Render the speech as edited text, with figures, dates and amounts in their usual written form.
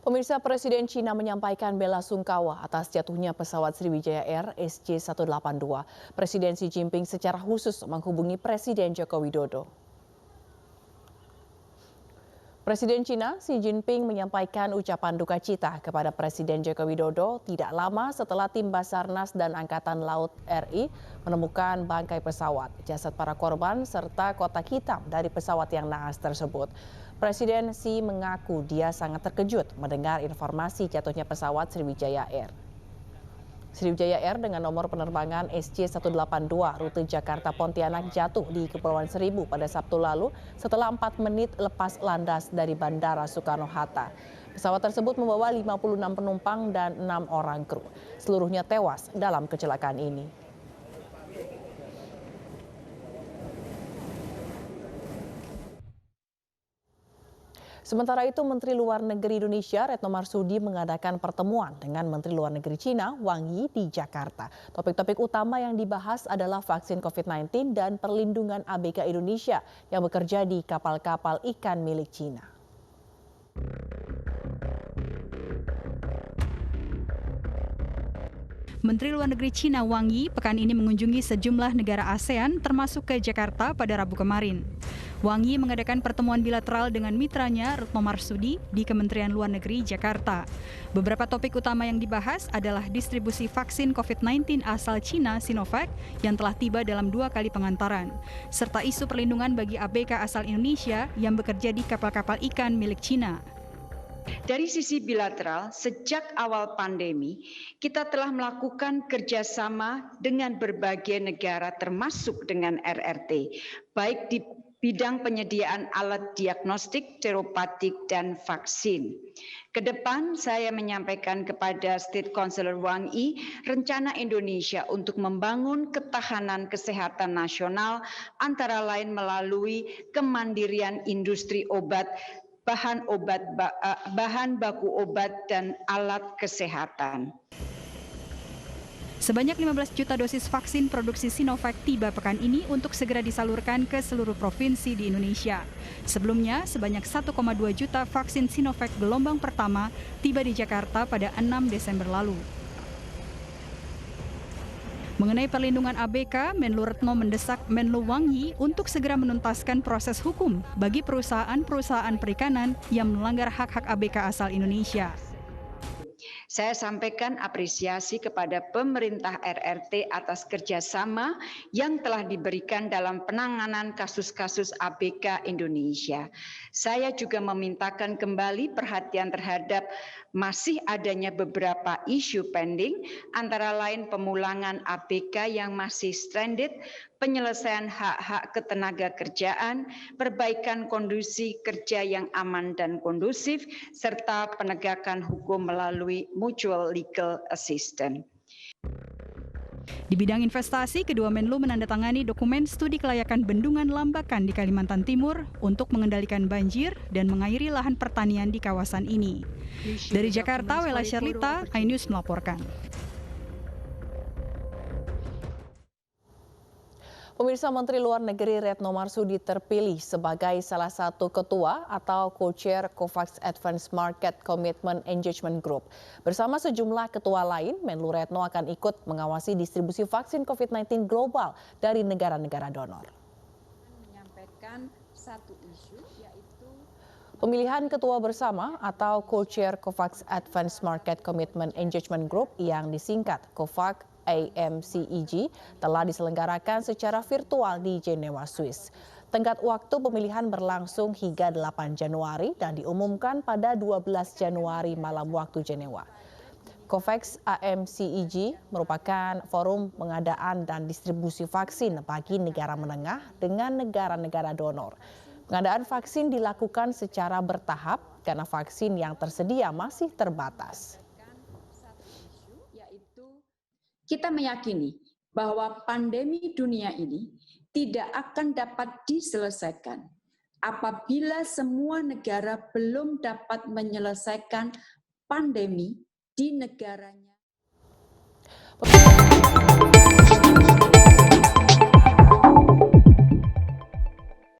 Pemirsa, Presiden Cina menyampaikan bela sungkawa atas jatuhnya pesawat Sriwijaya Air SJ182. Presiden Xi Jinping secara khusus menghubungi Presiden Joko Widodo. Presiden Cina Xi Jinping menyampaikan ucapan duka cita kepada Presiden Joko Widodo tidak lama setelah tim Basarnas dan Angkatan Laut RI menemukan bangkai pesawat, jasad para korban, serta kotak hitam dari pesawat yang naas tersebut. Presiden Xi mengaku dia sangat terkejut mendengar informasi jatuhnya pesawat Sriwijaya Air. Sriwijaya Air dengan nomor penerbangan SJ182 rute Jakarta Pontianak jatuh di Kepulauan Seribu pada Sabtu lalu setelah 4 menit lepas landas dari Bandara Soekarno-Hatta. Pesawat tersebut membawa 56 penumpang dan 6 orang kru. Seluruhnya tewas dalam kecelakaan ini. Sementara itu, Menteri Luar Negeri Indonesia Retno Marsudi mengadakan pertemuan dengan Menteri Luar Negeri Cina Wang Yi di Jakarta. Topik-topik utama yang dibahas adalah vaksin COVID-19 dan perlindungan ABK Indonesia yang bekerja di kapal-kapal ikan milik Cina. Menteri Luar Negeri Cina Wang Yi pekan ini mengunjungi sejumlah negara ASEAN termasuk ke Jakarta pada Rabu kemarin. Wang Yi mengadakan pertemuan bilateral dengan mitranya Retno Marsudi di Kementerian Luar Negeri Jakarta. Beberapa topik utama yang dibahas adalah distribusi vaksin COVID-19 asal Cina Sinovac yang telah tiba dalam 2 kali pengantaran, serta isu perlindungan bagi ABK asal Indonesia yang bekerja di kapal-kapal ikan milik Cina. Dari sisi bilateral, sejak awal pandemi, kita telah melakukan kerjasama dengan berbagai negara termasuk dengan RRT, baik di bidang penyediaan alat diagnostik, terapatik, dan vaksin. Kedepan saya menyampaikan kepada State Councilor Wang Yi rencana Indonesia untuk membangun ketahanan kesehatan nasional antara lain melalui kemandirian industri obat, bahan baku obat dan alat kesehatan. Sebanyak 15 juta dosis vaksin produksi Sinovac tiba pekan ini untuk segera disalurkan ke seluruh provinsi di Indonesia. Sebelumnya, sebanyak 1,2 juta vaksin Sinovac gelombang pertama tiba di Jakarta pada 6 Desember lalu. Mengenai perlindungan ABK, Menlu Retno mendesak Menlu Wang Yi untuk segera menuntaskan proses hukum bagi perusahaan-perusahaan perikanan yang melanggar hak-hak ABK asal Indonesia. Saya sampaikan apresiasi kepada pemerintah RRT atas kerjasama yang telah diberikan dalam penanganan kasus-kasus ABK Indonesia. Saya juga memintakan kembali perhatian terhadap masih adanya beberapa isu pending, antara lain pemulangan ABK yang masih stranded, penyelesaian hak-hak ketenaga kerjaan, perbaikan kondisi kerja yang aman dan kondusif, serta penegakan hukum melalui mutual legal assistance. Di bidang investasi, kedua Menlu menandatangani dokumen studi kelayakan bendungan Lambakan di Kalimantan Timur untuk mengendalikan banjir dan mengairi lahan pertanian di kawasan ini. Dari Jakarta, Wela Sherlita, iNews melaporkan. Pemirsa, Menteri Luar Negeri Retno Marsudi terpilih sebagai salah satu ketua atau co-chair COVAX Advanced Market Commitment Engagement Group. Bersama sejumlah ketua lain, Menlu Retno akan ikut mengawasi distribusi vaksin COVID-19 global dari negara-negara donor. Menyampaikan satu isu yaitu pemilihan ketua bersama atau co-chair COVAX Advanced Market Commitment Engagement Group yang disingkat COVAX AMCEG telah diselenggarakan secara virtual di Jenewa, Swiss. Tenggat waktu pemilihan berlangsung hingga 8 Januari dan diumumkan pada 12 Januari malam waktu Jenewa. COVAX AMCEG merupakan forum pengadaan dan distribusi vaksin bagi negara menengah dengan negara-negara donor. Pengadaan vaksin dilakukan secara bertahap karena vaksin yang tersedia masih terbatas. kita meyakini bahwa pandemi dunia ini tidak akan dapat diselesaikan apabila semua negara belum dapat menyelesaikan pandemi di negaranya.